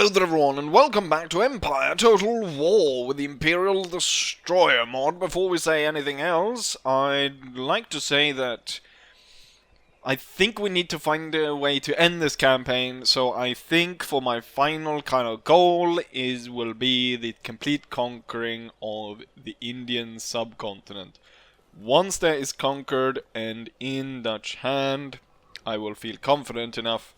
Hello there everyone, and welcome back to Empire Total War with the Imperial Destroyer mod. Before we say anything else, I'd like to say that I think we need to find a way to end this campaign, so I think for my final kind of goal will be the complete conquering of the Indian subcontinent. Once that is conquered and in Dutch hand, I will feel confident enough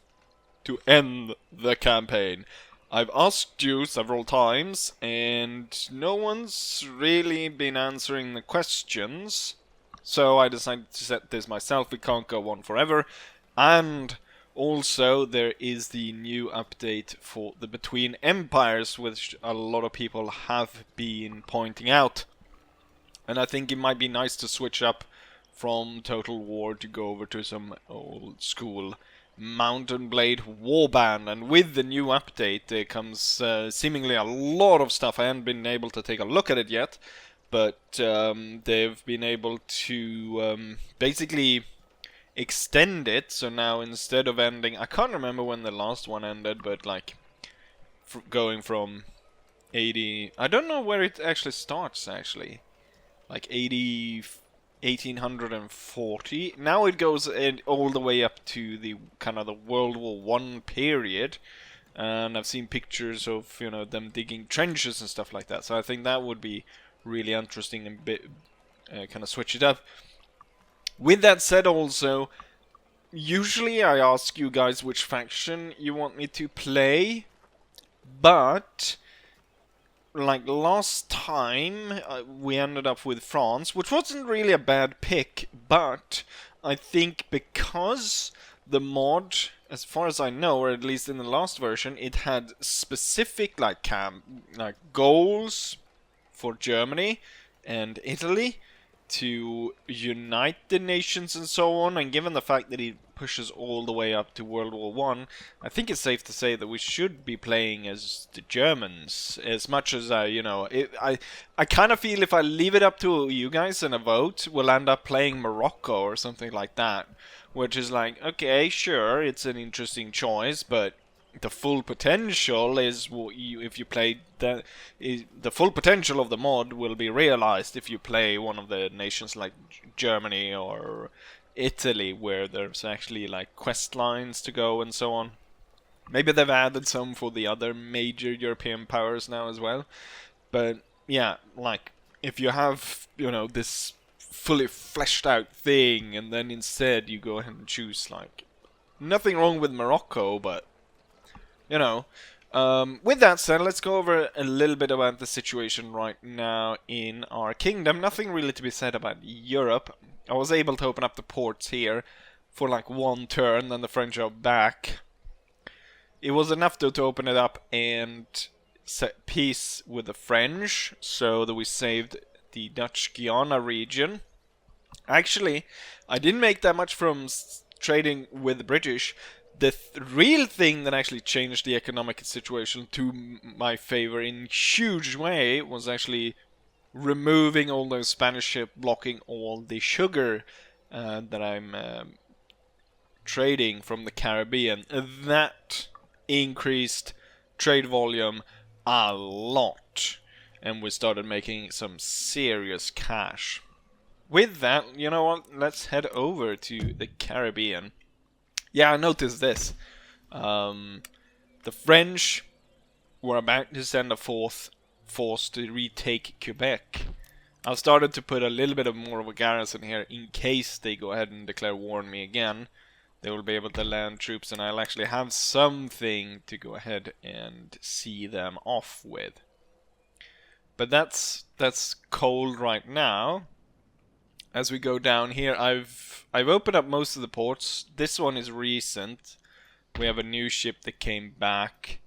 to end the campaign. I've asked you several times, and no one's really been answering the questions. So I decided to set this myself. We can't go on forever. And also there is the new update for the Between Empires, which a lot of people have been pointing out. And I think it might be nice to switch up from Total War to go over to some old school Mountain Blade Warband. And with the new update there comes seemingly a lot of stuff. I haven't been able to take a look at it yet, but they've been able to basically extend it. So now instead of ending, I can't remember when the last one ended, but like going from 80, I don't know where it actually starts actually, like 1840. Now it goes all the way up to the kind of the World War I period, and I've seen pictures of them digging trenches and stuff like that. So I think that would be really interesting and kind of switch it up. With that said, also usually I ask you guys which faction you want me to play, but like last time, we ended up with France, which wasn't really a bad pick, but I think because the mod, as far as I know, or at least in the last version, it had specific like goals for Germany and Italy to unite the nations and so on, and given the fact that it pushes all the way up to World War I think it's safe to say that we should be playing as the Germans, as much as I kind of feel if I leave it up to you guys in a vote, we'll end up playing Morocco or something like that, which is like, okay, sure, it's an interesting choice, but the full potential is if you play the full potential of the mod will be realized if you play one of the nations like Germany or Italy, where there's actually like quest lines to go and so on. Maybe they've added some for the other major European powers now as well. But yeah, like if you have this fully fleshed out thing, and then instead you go ahead and choose, like, nothing wrong with Morocco, but with that said, let's go over a little bit about the situation right now in our kingdom. Nothing really to be said about Europe. I was able to open up the ports here for like one turn, then the French are back. It was enough though to open it up and set peace with the French, so that we saved the Dutch Guiana region. Actually, I didn't make that much from trading with the British. The real thing that actually changed the economic situation to my favor in a huge way was actually removing all those Spanish ships blocking all the sugar that I'm trading from the Caribbean. That increased trade volume a lot, and we started making some serious cash. With that, you know what, let's head over to the Caribbean. Yeah, I noticed this. The French were about to send a fourth force to retake Quebec. I've started to put a little bit of more of a garrison here in case they go ahead and declare war on me again. They will be able to land troops, and I'll actually have something to go ahead and see them off with. But that's cold right now. As we go down here, I've opened up most of the ports. This one is recent. We have a new ship that came back,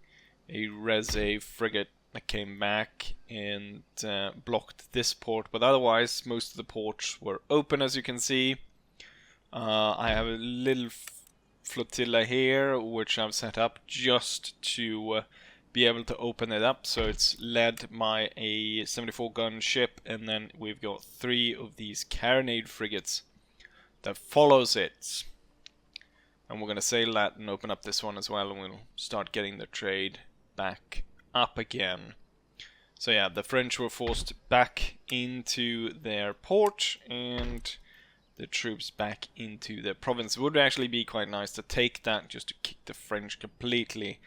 a Reze frigate that came back and blocked this port. But otherwise, most of the ports were open, as you can see. I have a little flotilla here, which I've set up just to be able to open it up. So it's led by a 74 gun ship, and then we've got 3 of these carronade frigates that follows it. And we're going to sail that and open up this one as well, and we'll start getting the trade back up again. So yeah, the French were forced back into their port and the troops back into their province. It would actually be quite nice to take that just to kick the French completely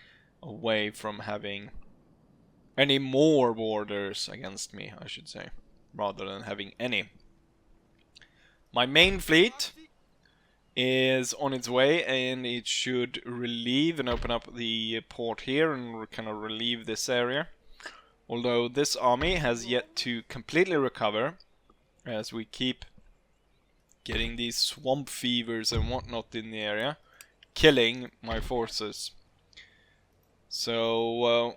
away from having any more borders against me, I should say, rather than having any. My main fleet is on its way, and it should relieve and open up the port here and kind of relieve this area. Although this army has yet to completely recover, as we keep getting these swamp fevers and whatnot in the area, killing my forces. So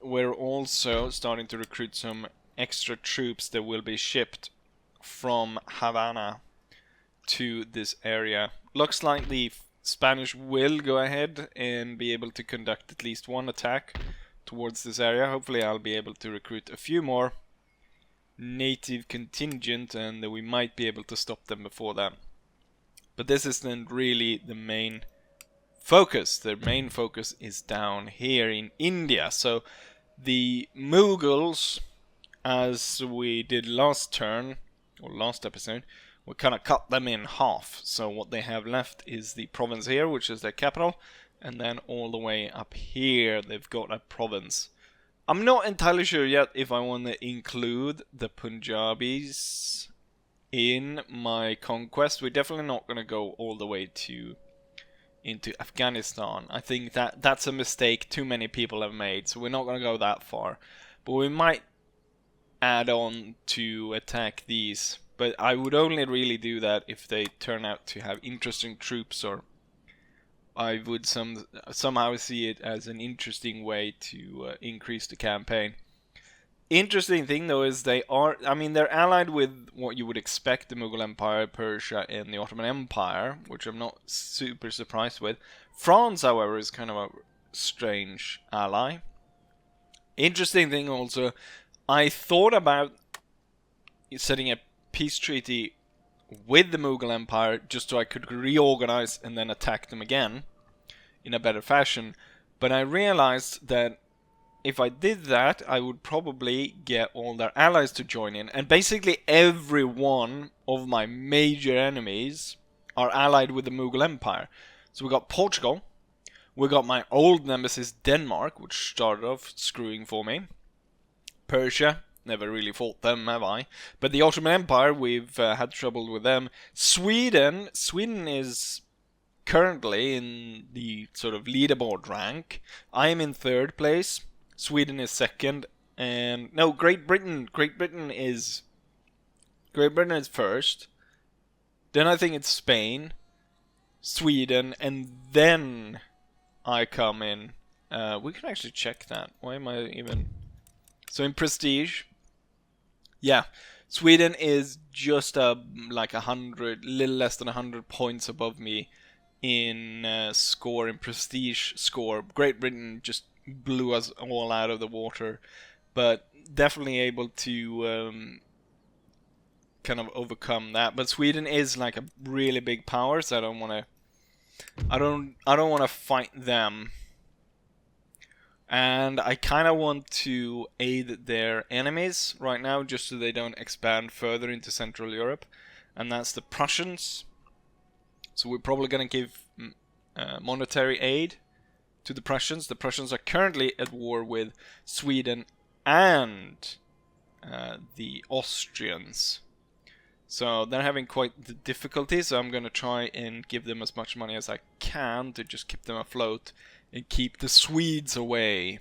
we're also starting to recruit some extra troops that will be shipped from Havana to this area. Looks like the Spanish will go ahead and be able to conduct at least one attack towards this area. Hopefully I'll be able to recruit a few more native contingent and we might be able to stop them before that. But this isn't really the main focus. The main focus is down here in India. So the Mughals, as we did last turn, or last episode, we kind of cut them in half. So what they have left is the province here, which is their capital, and then all the way up here they've got a province. I'm not entirely sure yet if I want to include the Punjabis in my conquest. We're definitely not going to go all the way into Afghanistan. I think that's a mistake too many people have made, so we're not going to go that far. But we might add on to attack these. But I would only really do that if they turn out to have interesting troops, or I would somehow see it as an interesting way to increase the campaign. Interesting thing though is they're allied with what you would expect, the Mughal Empire, Persia, and the Ottoman Empire, which I'm not super surprised with. France, however, is kind of a strange ally. Interesting thing also, I thought about setting a peace treaty with the Mughal Empire just so I could reorganize and then attack them again in a better fashion, but I realized that if I did that, I would probably get all their allies to join in, and basically every one of my major enemies are allied with the Mughal Empire. So we got Portugal, we got my old nemesis Denmark, which started off screwing for me, Persia, never really fought them, have I? But the Ottoman Empire, we've had trouble with them. Sweden is currently in the sort of leaderboard rank. I am in third place. Sweden is second, and no, Great Britain is first. Then I think it's Spain, Sweden, and then I come in. We can actually check that. Why am I even? So in prestige, yeah, Sweden is just like 100, little less than 100 points above me in score, in prestige score. Great Britain just blew us all out of the water, but definitely able to kind of overcome that. But Sweden is like a really big power, so I don't want to fight them. And I kind of want to aid their enemies right now, just so they don't expand further into Central Europe, and that's the Prussians. So we're probably going to give monetary aid to the Prussians. The Prussians are currently at war with Sweden and the Austrians. So they're having quite the difficulty, so I'm going to try and give them as much money as I can to just keep them afloat and keep the Swedes away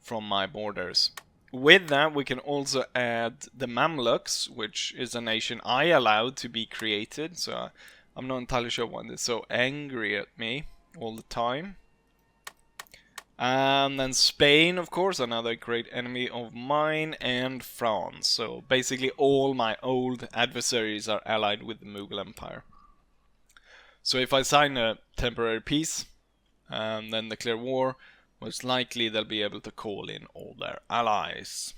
from my borders. With that, we can also add the Mamluks, which is a nation I allowed to be created, so I'm not entirely sure why they're so angry at me all the time. And then Spain, of course, another great enemy of mine, and France. So basically all my old adversaries are allied with the Mughal Empire. So if I sign a temporary peace and then declare war, most likely they'll be able to call in all their allies.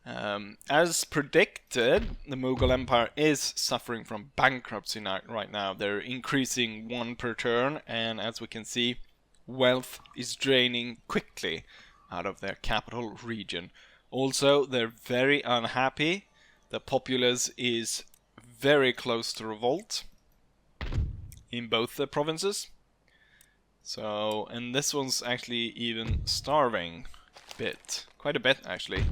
As predicted, the Mughal Empire is suffering from bankruptcy right now. They're increasing one per turn, and as we can see, wealth is draining quickly out of their capital region. Also, they're very unhappy. The populace is very close to revolt in both the provinces. So, and this one's actually even starving a bit. Quite a bit, actually.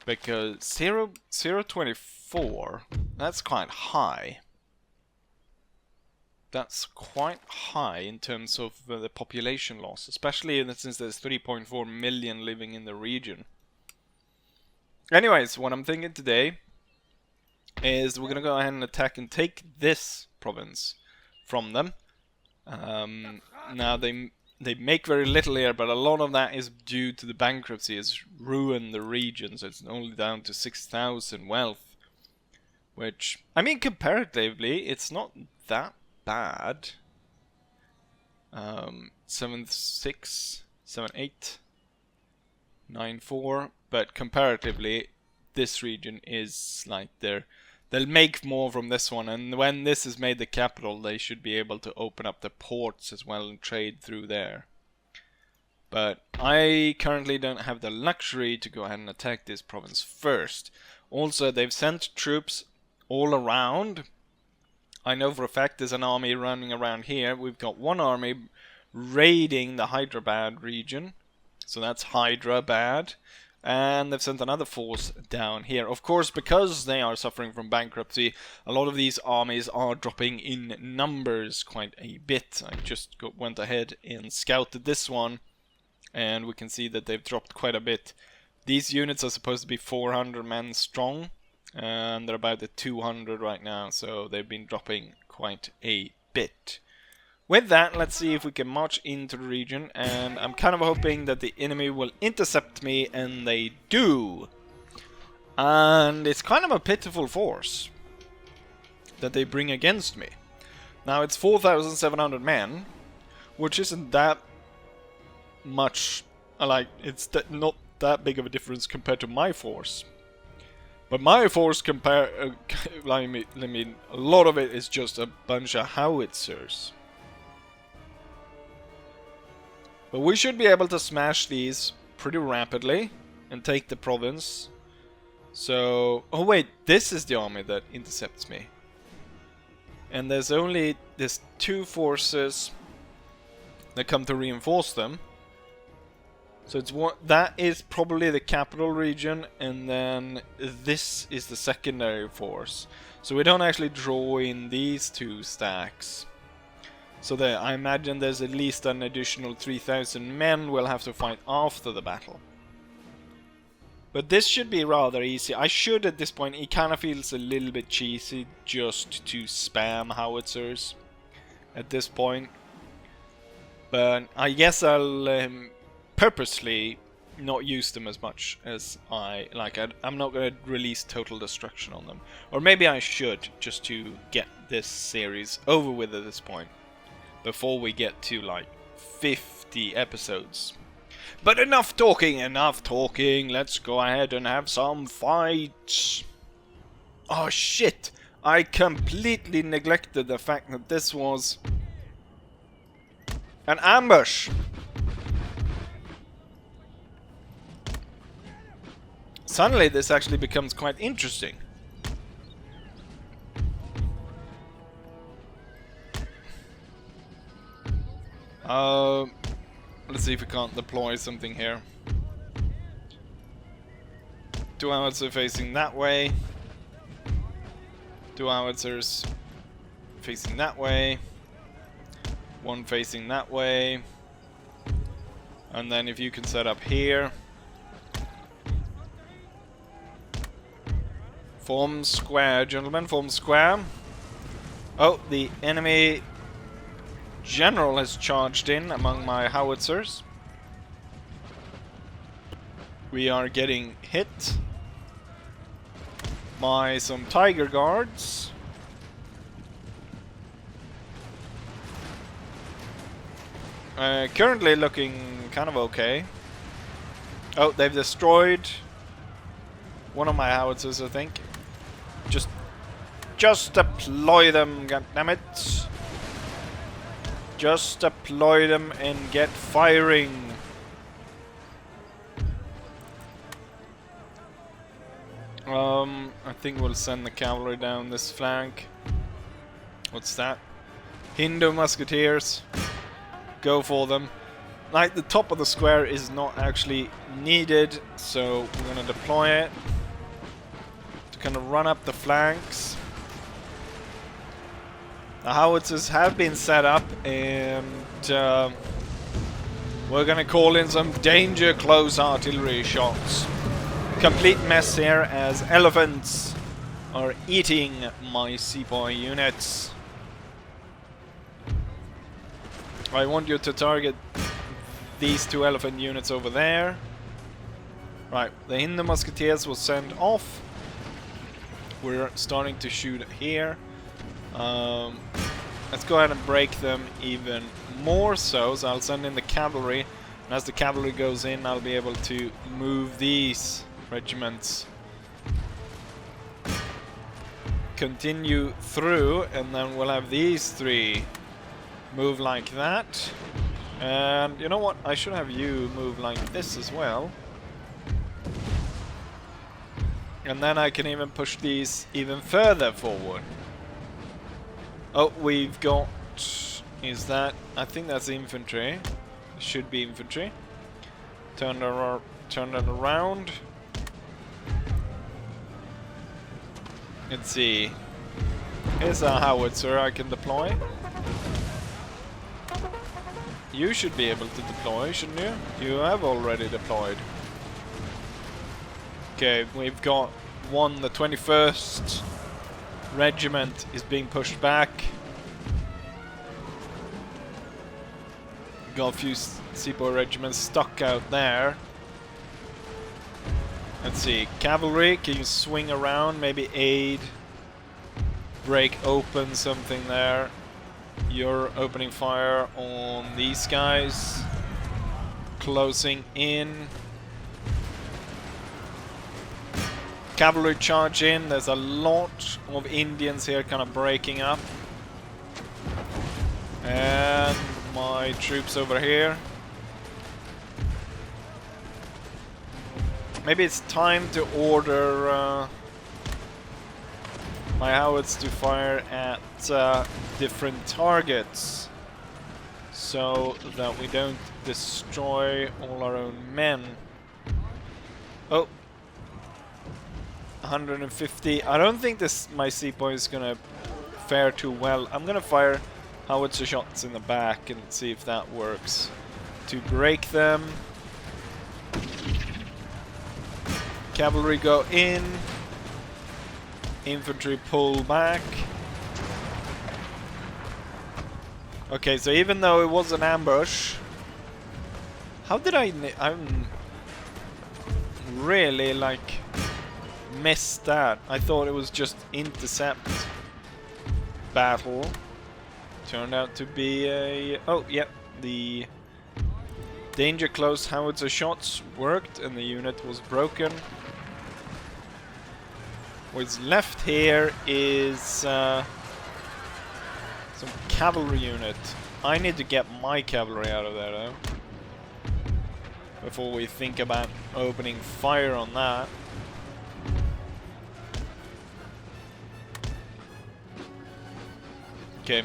Because 0.24, that's quite high. That's quite high in terms of the population loss, especially since there's 3.4 million living in the region. Anyways, what I'm thinking today is we're gonna go ahead and attack and take this province from them. Now they make very little here, but a lot of that is due to the bankruptcy. It's ruined the region, so it's only down to 6,000 wealth. Which, I mean, comparatively, it's not that bad. 7.6, 7.8, 9.4, but comparatively, this region is like they'll make more from this one, and when this is made the capital, they should be able to open up the ports as well and trade through there. But I currently don't have the luxury to go ahead and attack this province first. Also, they've sent troops all around. I know for a fact there's an army running around here. We've got one army raiding the Hyderabad region. So that's Hyderabad. And they've sent another force down here. Of course, because they are suffering from bankruptcy, a lot of these armies are dropping in numbers quite a bit. I just went ahead and scouted this one, and we can see that they've dropped quite a bit. These units are supposed to be 400 men strong, and they're about at 200 right now, so they've been dropping quite a bit. With that, let's see if we can march into the region, and I'm kind of hoping that the enemy will intercept me, and they do. And it's kind of a pitiful force that they bring against me. Now, it's 4,700 men, which isn't that much, like, it's not that big of a difference compared to my force. But my force I mean, a lot of it is just a bunch of howitzers. But we should be able to smash these pretty rapidly and take the province. So, oh wait, this is the army that intercepts me. And there's two forces that come to reinforce them. So it's that is probably the capital region, and then this is the secondary force. So we don't actually draw in these two stacks. So there, I imagine there's at least an additional 3,000 men we'll have to fight after the battle. But this should be rather easy. I should at this point, it kind of feels a little bit cheesy just to spam howitzers at this point. But I guess I'll purposely not use them as much as I like. I'm not going to release total destruction on them. Or maybe I should, just to get this series over with at this point. Before we get to like 50 episodes. But enough talking, let's go ahead and have some fights. Oh shit, I completely neglected the fact that this was an ambush. Suddenly this actually becomes quite interesting. Let's see if we can't deploy something here. 2 howitzers facing that way. 2 howitzers facing that way. 1 facing that way. And then if you can set up here. Form square, gentlemen, form square. Oh, the enemy general has charged in among my howitzers. We are getting hit by some tiger guards. Currently looking kind of okay. Oh, they've destroyed one of my howitzers, I think. Just deploy them, goddammit. Just deploy them and get firing. I think we'll send the cavalry down this flank. What's that? Hindu musketeers. Go for them. Like, the top of the square is not actually needed, so we're gonna deploy it to kind of run up the flanks. The howitzers have been set up, and we're gonna call in some danger close artillery shots. Complete mess here as elephants are eating my sepoy units. I want you to target these 2 elephant units over there. Right, the Hindu musketeers will send off. We're starting to shoot here. Let's go ahead and break them even more so. So I'll send in the cavalry, and as the cavalry goes in, I'll be able to move these regiments. Continue through, and then we'll have these 3 move like that. And you know what? I should have you move like this as well. And then I can even push these even further forward. Oh, we've got... Is that... I think that's infantry. It should be infantry. Turn it around. Let's see. Here's a howitzer I can deploy. You should be able to deploy, shouldn't you? You have already deployed. Okay, we've got one. The 21st Regiment is being pushed back. Got a few sepoy regiments stuck out there. Let's see, cavalry, can you swing around, maybe aid, break open something there. You're opening fire on these guys, closing in. Cavalry charge in, there's a lot of Indians here kind of breaking up. And my troops over here. Maybe it's time to order my howitzers to fire at different targets, so that we don't destroy all our own men. Oh, 150. I don't think my sepoy is gonna fare too well. I'm gonna fire howitzer shots in the back and see if that works to break them. Cavalry go in. Infantry pull back. Okay, so even though it was an ambush, how did I'm really like missed that. I thought it was just intercept battle. Turned out to be a... Oh, yeah, the danger close howitzer shots worked and the unit was broken. What's left here is some cavalry unit. I need to get my cavalry out of there though, before we think about opening fire on that. Okay,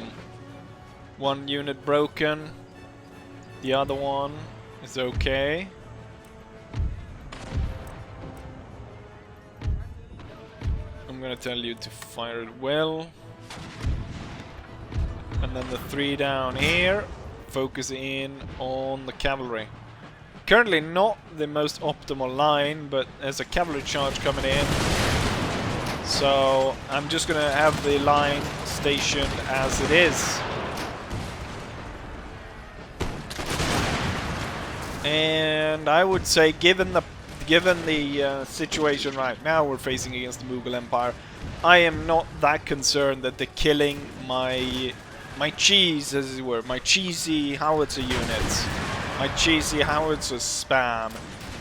one unit broken, the other one is okay. I'm gonna tell you to fire it well. And then the 3 down here, focus in on the cavalry. Currently not the most optimal line, but there's a cavalry charge coming in. So I'm just gonna have the line stationed as it is. And I would say, given the situation right now we're facing against the Mughal Empire, I am not that concerned that they're killing my cheese, as it were, my cheesy howitzer units, my cheesy howitzer spam.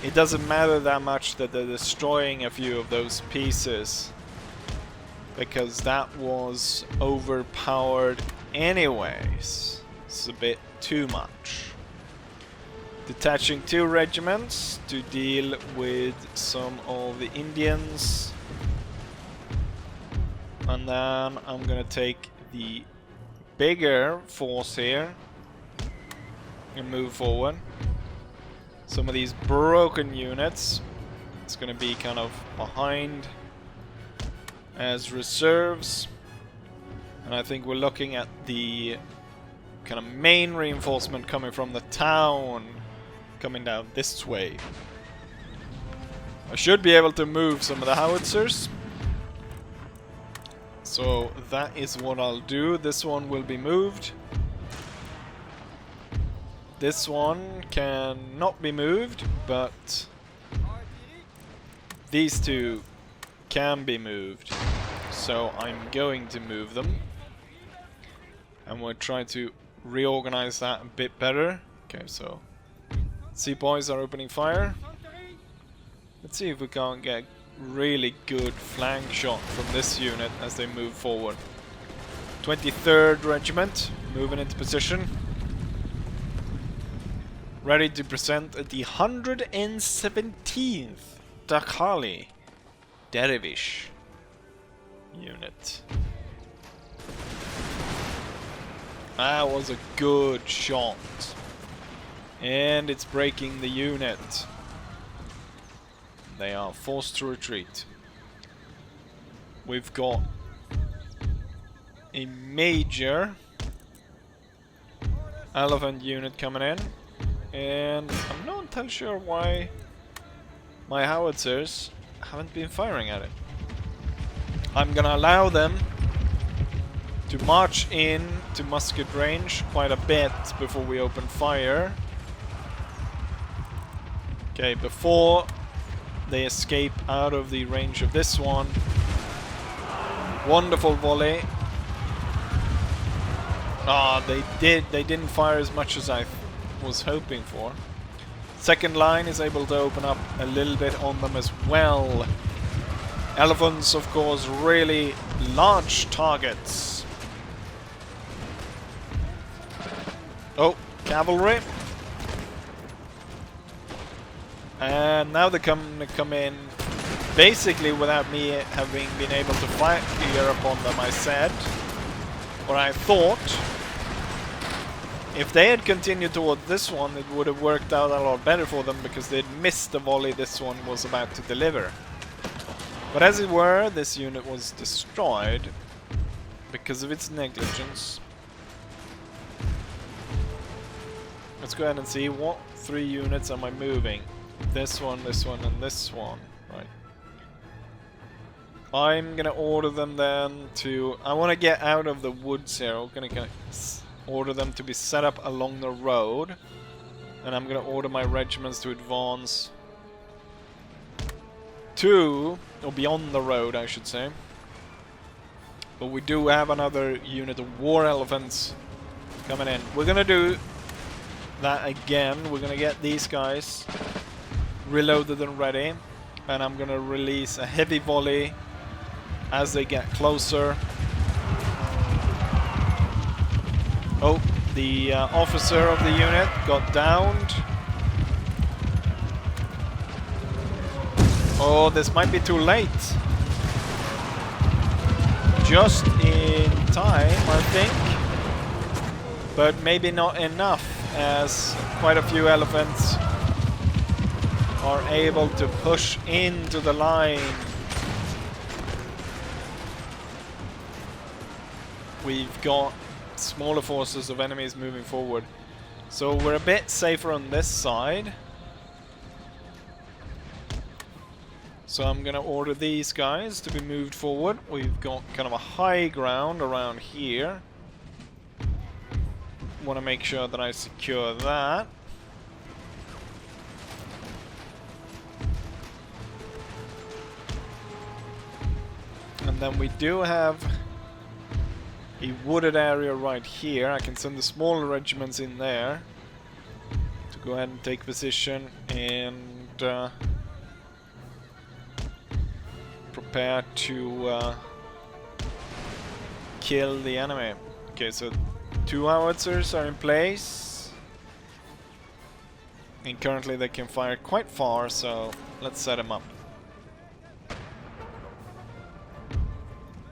It doesn't matter that much that they're destroying a few of those pieces, because that was overpowered anyways. It's a bit too much. Detaching 2 regiments to deal with some of the Indians. And then I'm gonna take the bigger force here and move forward. Some of these broken units, it's gonna be kind of behind as reserves. And I think we're looking at the kind of main reinforcement coming from the town, coming down this way. I should be able to move some of the howitzers. So that is what I'll do. This one will be moved. This one can not be moved, but these 2 can be moved. So I'm going to move them. And we'll try to reorganize that a bit better. Okay, so sepoys are opening fire. Let's see if we can't get really good flank shot from this unit as they move forward. 23rd Regiment moving into position. Ready to present the 117th Dakhali Dervish unit. That was a good shot. And it's breaking the unit. They are forced to retreat. We've got a major elephant unit coming in. And I'm not entirely sure why my howitzers haven't been firing at it. I'm gonna allow them to march in to musket range quite a bit before we open fire. Okay, before they escape out of the range of this one. Wonderful volley. Ah, they didn't fire as much as I was hoping for. Second line is able to open up a little bit on them as well. Elephants, of course, really large targets. Oh, cavalry. And now they're come in basically without me having been able to fire upon them. I said, or I thought, if they had continued towards this one, it would have worked out a lot better for them because they'd missed the volley this one was about to deliver. But as it were, this unit was destroyed because of its negligence. Let's go ahead and see what 3 units am I moving. This one, and this one. Right. I'm gonna order them then to... I want to get out of the woods here. I'm gonna order them to be set up along the road. And I'm gonna order my regiments to advance to... or beyond the road, I should say. But we do have another unit of war elephants coming in. We're gonna do that again. We're gonna get these guys reloaded and ready, and I'm gonna release a heavy volley as they get closer. Oh, the officer of the unit got downed. Oh, this might be too late. Just in time, I think, but maybe not enough, as quite a few elephants are able to push into the line. We've got smaller forces of enemies moving forward, so we're a bit safer on this side. So I'm gonna order these guys to be moved forward. We've got kind of a high ground around here. Want to make sure that I secure that. And then we do have a wooded area right here. I can send the smaller regiments in there to go ahead and take position and prepare to kill the enemy. Okay, so 2 howitzers are in place. And currently they can fire quite far, so let's set them up.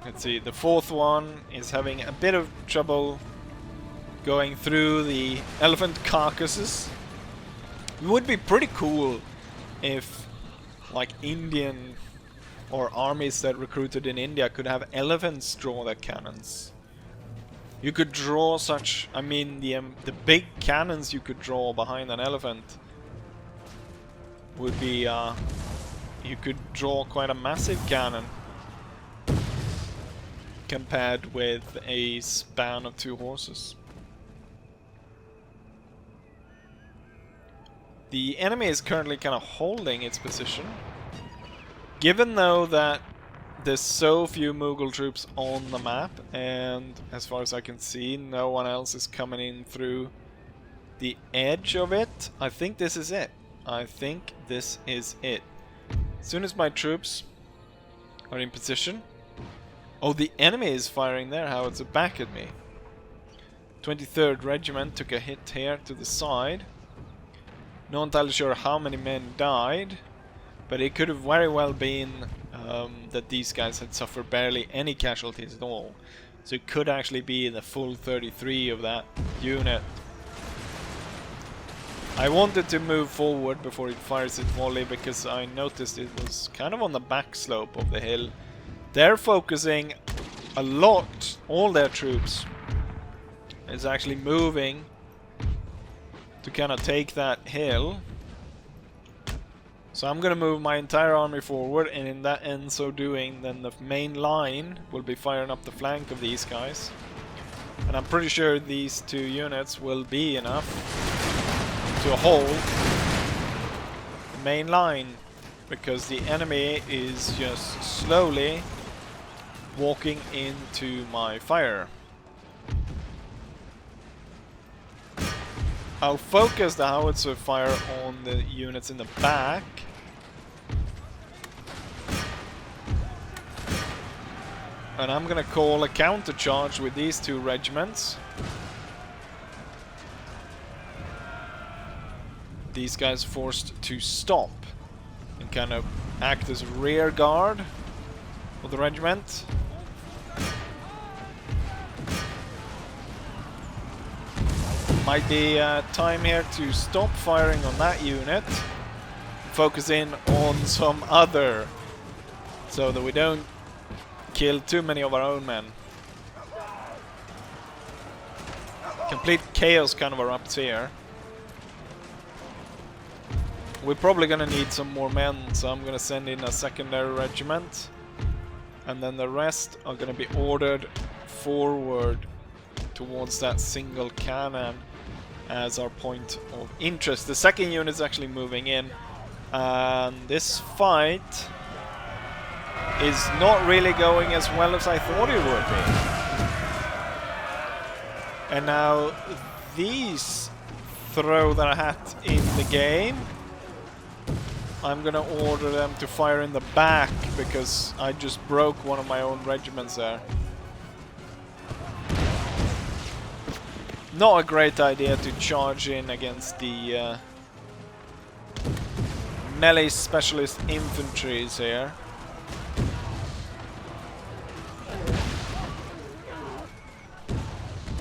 Let's see, the 4th one is having a bit of trouble going through the elephant carcasses. It would be pretty cool if, like, Indian or armies that recruited in India could have elephants draw their cannons. You could draw such, I mean, the big cannons you could draw behind an elephant would be, you could draw quite a massive cannon compared with a span of 2 horses. The enemy is currently kind of holding its position. Given though that there's so few Mughal troops on the map, and as far as I can see, no one else is coming in through the edge of it, I think this is it. I think this is it. As soon as my troops are in position... Oh, the enemy is firing their howitzer back at me. 23rd Regiment took a hit here to the side. Not entirely sure how many men died, but it could have very well been that these guys had suffered barely any casualties at all. So it could actually be the full 33 of that unit. I wanted to move forward before it fires its volley because I noticed it was kind of on the back slope of the hill. They're focusing a lot, all their troops is actually moving to kind of take that hill. So I'm gonna move my entire army forward, and in so doing, then the main line will be firing up the flank of these guys. And I'm pretty sure these 2 units will be enough to hold the main line, because the enemy is just slowly walking into my fire. I'll focus the howitzer fire on the units in the back. And I'm gonna call a counter-charge with these 2 regiments. These guys forced to stop and kind of act as rear guard for the regiment. Might be time here to stop firing on that unit, focus in on some other, so that we don't kill too many of our own men. Complete chaos kind of erupts here. We're probably gonna need some more men, so I'm gonna send in a secondary regiment, and then the rest are gonna be ordered forward towards that single cannon as our point of interest. The second unit is actually moving in, and this fight is not really going as well as I thought it would be. And now these throw their hat in the game. I'm gonna order them to fire in the back because I just broke one of my own regiments there. Not a great idea to charge in against the melee specialist infantries here.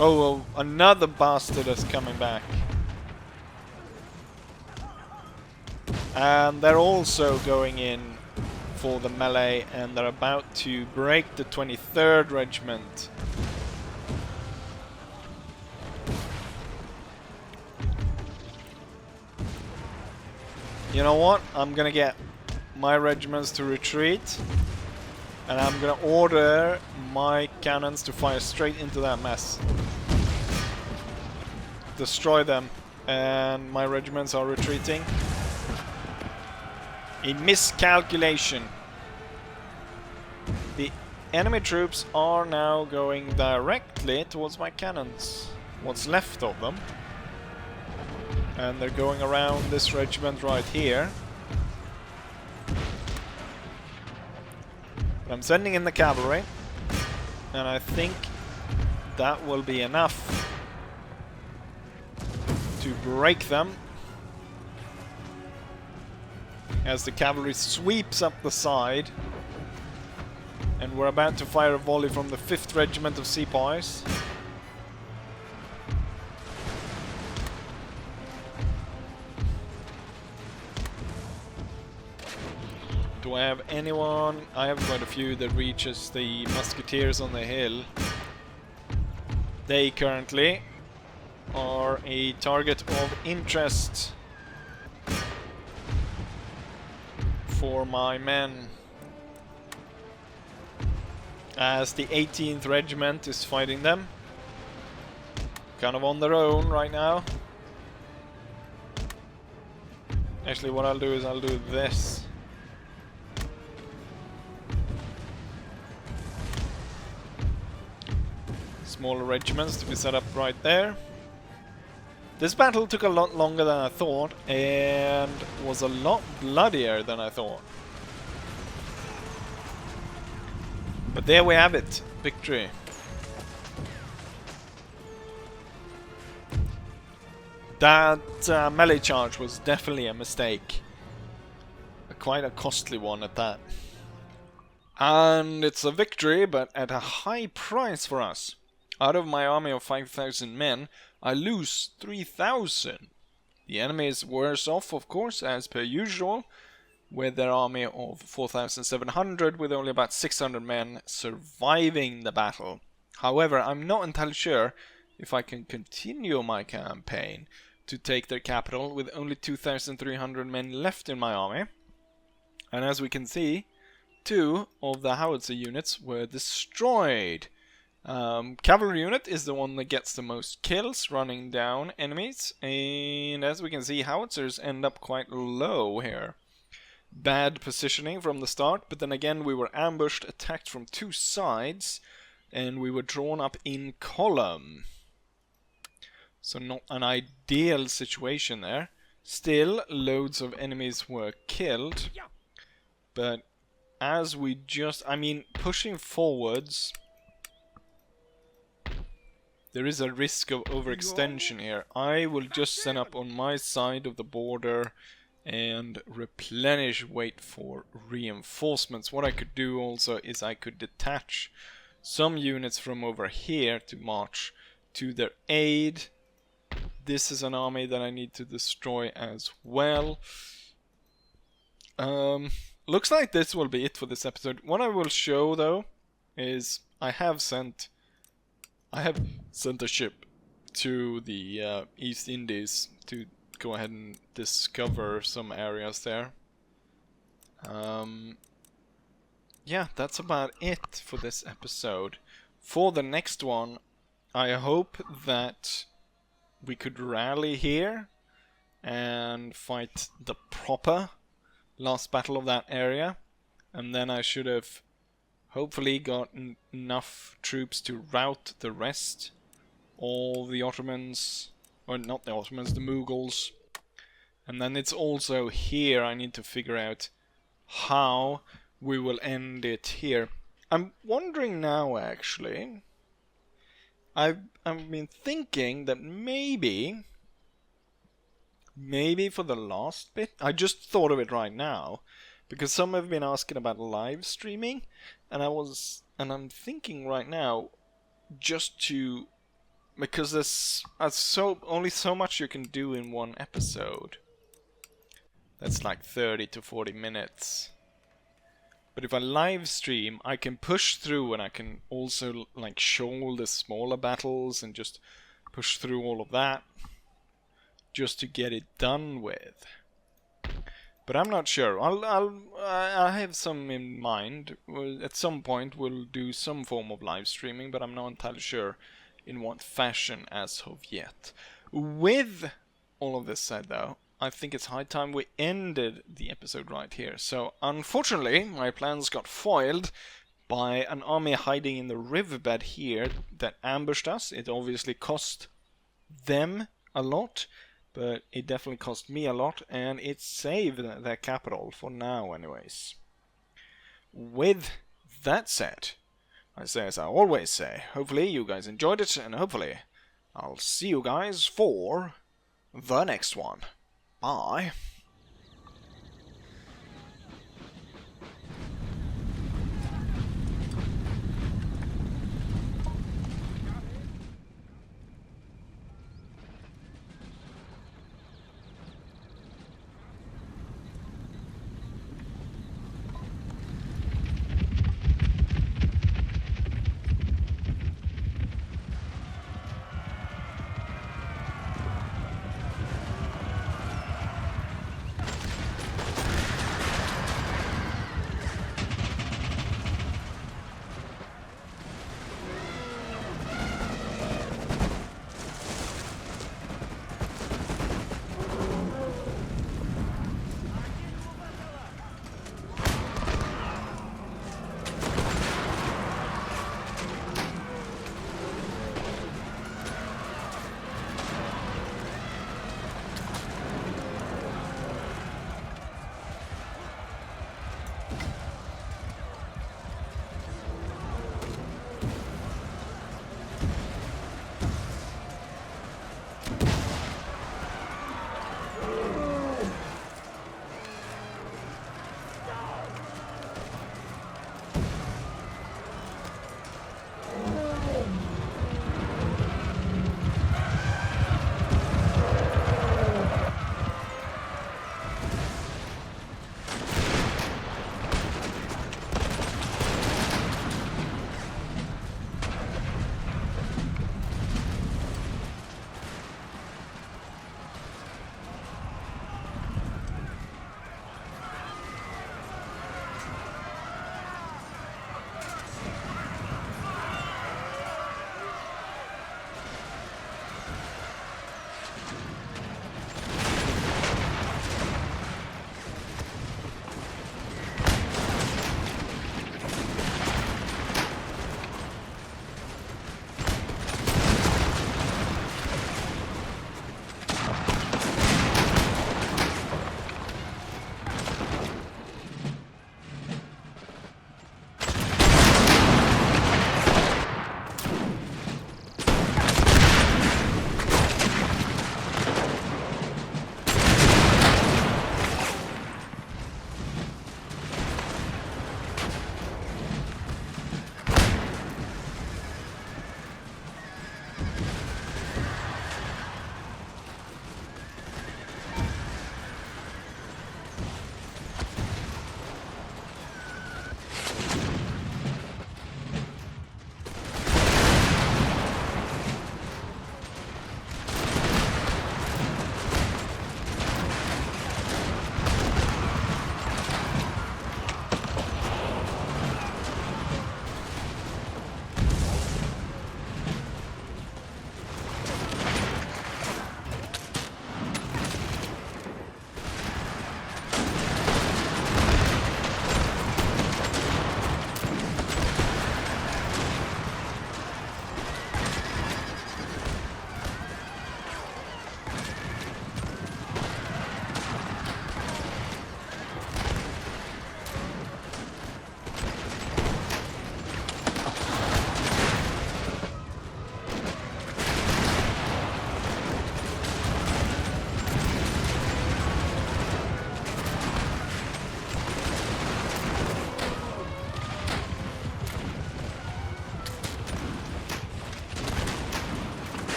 Oh, well, another bastard is coming back. And they're also going in for the melee, and they're about to break the 23rd Regiment. You know what? I'm gonna get my regiments to retreat, and I'm gonna order my cannons to fire straight into that mess. Destroy them, and my regiments are retreating. A miscalculation. The enemy troops are now going directly towards my cannons, what's left of them. And they're going around this regiment right here. I'm sending in the cavalry, and I think that will be enough to break them. As the cavalry sweeps up the side. And we're about to fire a volley from the 5th Regiment of Sepoys. Do I have anyone? I have quite a few that reaches the musketeers on the hill. They currently are a target of interest for my men. As the 18th Regiment is fighting them. Kind of on their own right now. Actually, what I'll do is I'll do this. Smaller regiments to be set up right there. This battle took a lot longer than I thought and was a lot bloodier than I thought. But there we have it. Victory. That melee charge was definitely a mistake. Quite a costly one at that. And it's a victory, but at a high price for us. Out of my army of 5,000 men, I lose 3,000. The enemy is worse off, of course, as per usual, with their army of 4,700, with only about 600 men surviving the battle. However, I'm not entirely sure if I can continue my campaign to take their capital with only 2,300 men left in my army. And as we can see, 2 of the howitzer units were destroyed. Cavalry unit is the one that gets the most kills running down enemies, and as we can see, howitzers end up quite low here. Bad positioning from the start, but then again we were ambushed, attacked from 2 sides, and we were drawn up in column. So not an ideal situation there. Still, loads of enemies were killed, but as we just, pushing forwards, there is a risk of overextension here. I will just set up on my side of the border and replenish, wait for reinforcements. What I could do also is I could detach some units from over here to march to their aid. This is an army that I need to destroy as well. Looks like this will be it for this episode. What I will show though is I have sent a ship to the East Indies to go ahead and discover some areas there. Yeah, that's about it for this episode. For the next one, I hope that we could rally here and fight the proper last battle of that area, and then I should have hopefully got enough troops to rout the rest. All the Ottomans, or not the Ottomans, the Mughals. And then it's also here I need to figure out how we will end it here. I'm wondering now actually, I've been thinking that maybe for the last bit, I just thought of it right now, because some have been asking about live streaming, and I'm thinking right now, just to, because there's only so much you can do in one episode. That's like 30 to 40 minutes. But if I live stream, I can push through, and I can also like show all the smaller battles and just push through all of that, just to get it done with. But I'm not sure. I have some in mind. At some point we'll do some form of live streaming, but I'm not entirely sure in what fashion as of yet. With all of this said though, I think it's high time we ended the episode right here. So unfortunately my plans got foiled by an army hiding in the riverbed here that ambushed us. It obviously cost them a lot, but it definitely cost me a lot, and it saved their capital for now anyways. With that said, I say as I always say, hopefully you guys enjoyed it, and hopefully I'll see you guys for the next one. Bye.